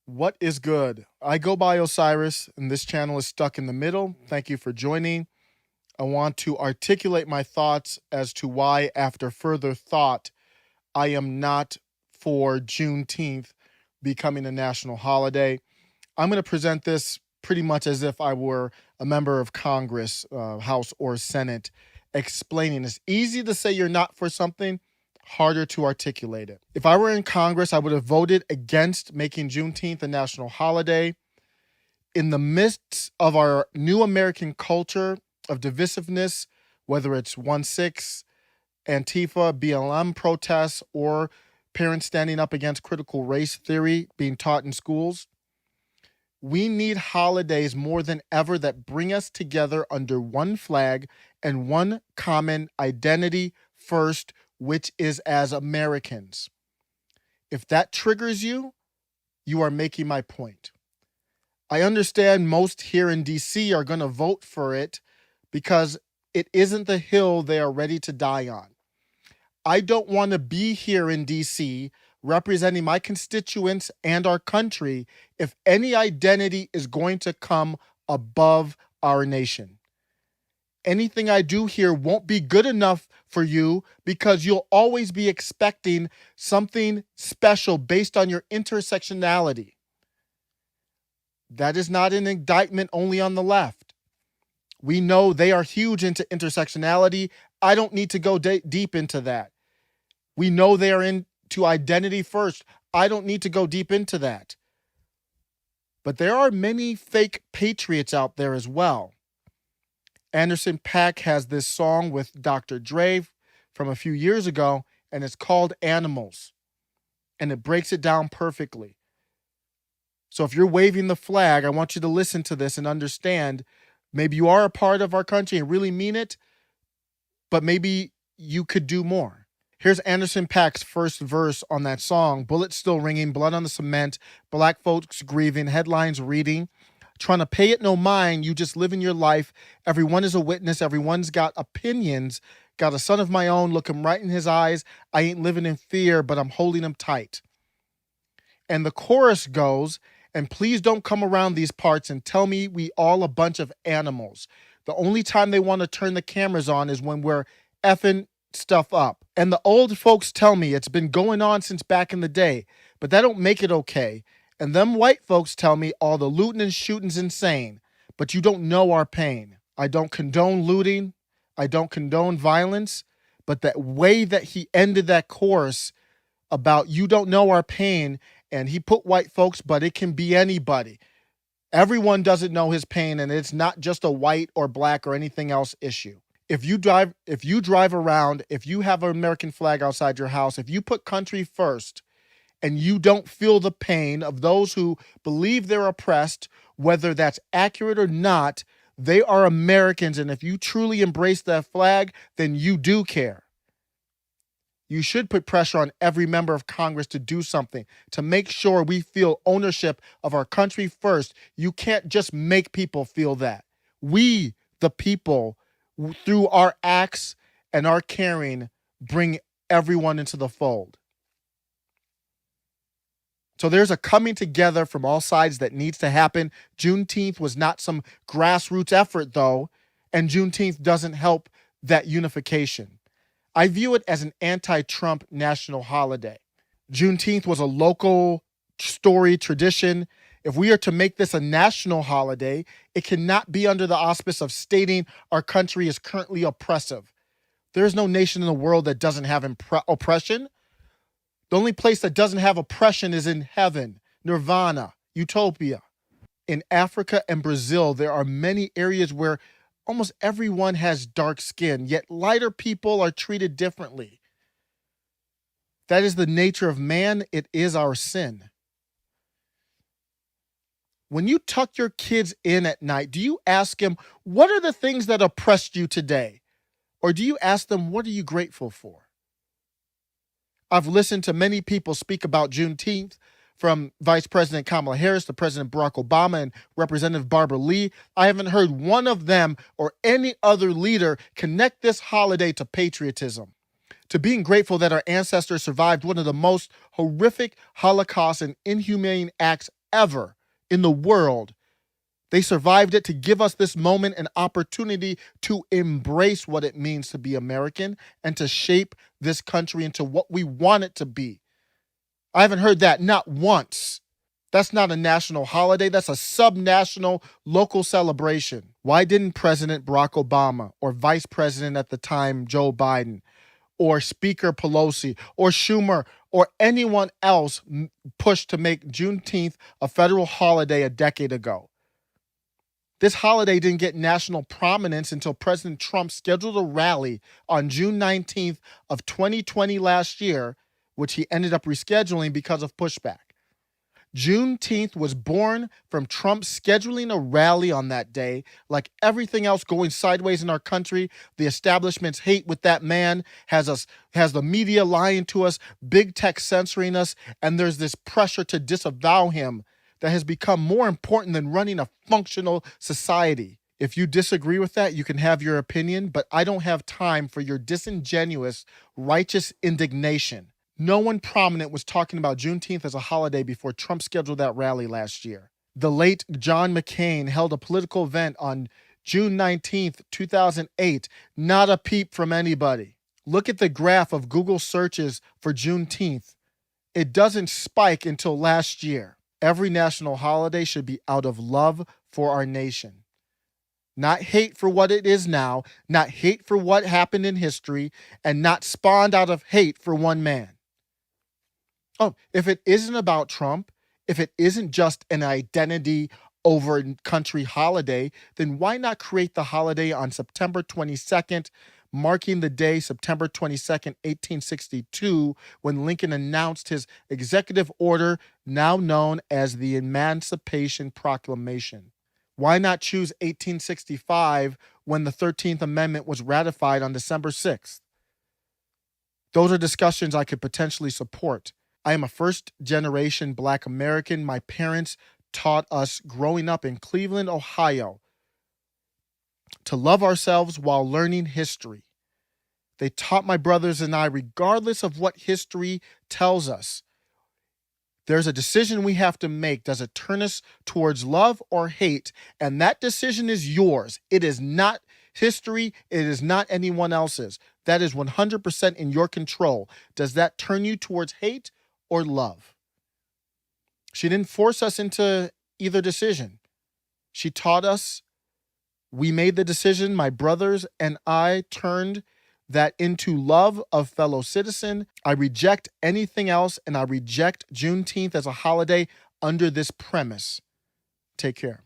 What is good? I go by Osiris, and this channel is stuck in the middle. Thank you for joining. I want to articulate my thoughts as to why, after further thought, I am not for Juneteenth becoming a national holiday. I'm going to present this pretty much as if I were a member of Congress, House or Senate, explaining. It's easy to say you're not for something, harder to articulate it. If I were in Congress, I would have voted against making Juneteenth a national holiday. In the midst of our new American culture of divisiveness, whether it's 1-6, Antifa, BLM protests, or parents standing up against critical race theory being taught in schools, we need holidays more than ever that bring us together under one flag and one common identity first, which is as Americans. If that triggers you, you are making my point. I understand most here in DC are going to vote for it because it isn't the hill they are ready to die on. I don't want to be here in DC representing my constituents and our country if any identity is going to come above our nation. Anything I do here won't be good enough for you because you'll always be expecting something special based on your intersectionality. That is not an indictment only on the left. We know they are huge into intersectionality. I don't need to go deep into that. We know they are into identity first. I don't need to go deep into that. But there are many fake patriots out there as well. Anderson .Paak has this song with Dr. Dre from a few years ago, and it's called Animals. And it breaks it down perfectly. So if you're waving the flag, I want you to listen to this and understand maybe you are a part of our country and really mean it, but maybe you could do more. Here's Anderson .Paak's first verse on that song. Bullets still ringing, blood on the cement, black folks grieving, headlines reading, trying to pay it no mind, you just living your life. Everyone is a witness, everyone's got opinions, got a son of my own, look him right in his eyes. I ain't living in fear, but I'm holding him tight. And the chorus goes, and please don't come around these parts and tell me we all a bunch of animals. The only time they want to turn the cameras on is when we're effing stuff up. And the old folks tell me it's been going on since back in the day, but that don't make it okay. And them white folks tell me all the looting and shooting's insane, but you don't know our pain. I don't condone looting. I don't condone violence, but that way that he ended that chorus about you don't know our pain, and he put white folks, but it can be anybody. Everyone doesn't know his pain, and it's not just a white or black or anything else issue. If you drive around, if you have an American flag outside your house, if you put country first and you don't feel the pain of those who believe they're oppressed, whether that's accurate or not, they are Americans. And if you truly embrace that flag, then you do care. You should put pressure on every member of Congress to do something, to make sure we feel ownership of our country first. You can't just make people feel that. We, the people, through our acts and our caring, bring everyone into the fold. So there's a coming together from all sides that needs to happen. Juneteenth was not some grassroots effort, though, and Juneteenth doesn't help that unification. I view it as an anti-Trump national holiday. Juneteenth was a local story, tradition. If we are to make this a national holiday, it cannot be under the auspice of stating our country is currently oppressive. There is no nation in the world that doesn't have oppression. The only place that doesn't have oppression is in heaven, nirvana, utopia. In Africa and Brazil, there are many areas where almost everyone has dark skin, yet lighter people are treated differently. That is the nature of man. It is our sin. When you tuck your kids in at night, do you ask them, what are the things that oppressed you today? Or do you ask them, what are you grateful for? I've listened to many people speak about Juneteenth, from Vice President Kamala Harris to President Barack Obama and Representative Barbara Lee. I haven't heard one of them or any other leader connect this holiday to patriotism, to being grateful that our ancestors survived one of the most horrific Holocaust and inhumane acts ever in the world. They survived it to give us this moment and opportunity to embrace what it means to be American and to shape this country into what we want it to be. I haven't heard that not once. That's not a national holiday. That's a subnational local celebration. Why didn't President Barack Obama or Vice President at the time Joe Biden or Speaker Pelosi or Schumer or anyone else push to make Juneteenth a federal holiday a decade ago? This holiday didn't get national prominence until President Trump scheduled a rally on June 19th of 2020 last year, which he ended up rescheduling because of pushback. Juneteenth was born from Trump scheduling a rally on that day. Like everything else going sideways in our country, the establishment's hate with that man has the media lying to us, big tech censoring us, and there's this pressure to disavow him that has become more important than running a functional society. If you disagree with that, you can have your opinion, but I don't have time for your disingenuous, righteous indignation. No one prominent was talking about Juneteenth as a holiday before Trump scheduled that rally last year. The late John McCain held a political event on June 19th, 2008. Not a peep from anybody. Look at the graph of Google searches for Juneteenth. It doesn't spike until last year. Every national holiday should be out of love for our nation. Not hate for what it is now, not hate for what happened in history, and not spawned out of hate for one man. Oh, if it isn't about Trump, if it isn't just an identity over country holiday, then why not create the holiday on September 22nd, marking the day September 22nd, 1862, when Lincoln announced his executive order, now known as the Emancipation Proclamation? Why not choose 1865 when the 13th Amendment was ratified on December 6th? Those are discussions I could potentially support. I am a first-generation Black American. My parents taught us growing up in Cleveland, Ohio, to love ourselves while learning history. They taught my brothers and I, regardless of what history tells us, there's a decision we have to make. Does it turn us towards love or hate? And that decision is yours. It is not history. It is not anyone else's. That is 100% in your control. Does that turn you towards hate or love? She didn't force us into either decision. She taught us. We made the decision. My brothers and I turned that into love of fellow citizen. I reject anything else, and I reject Juneteenth as a holiday under this premise. Take care.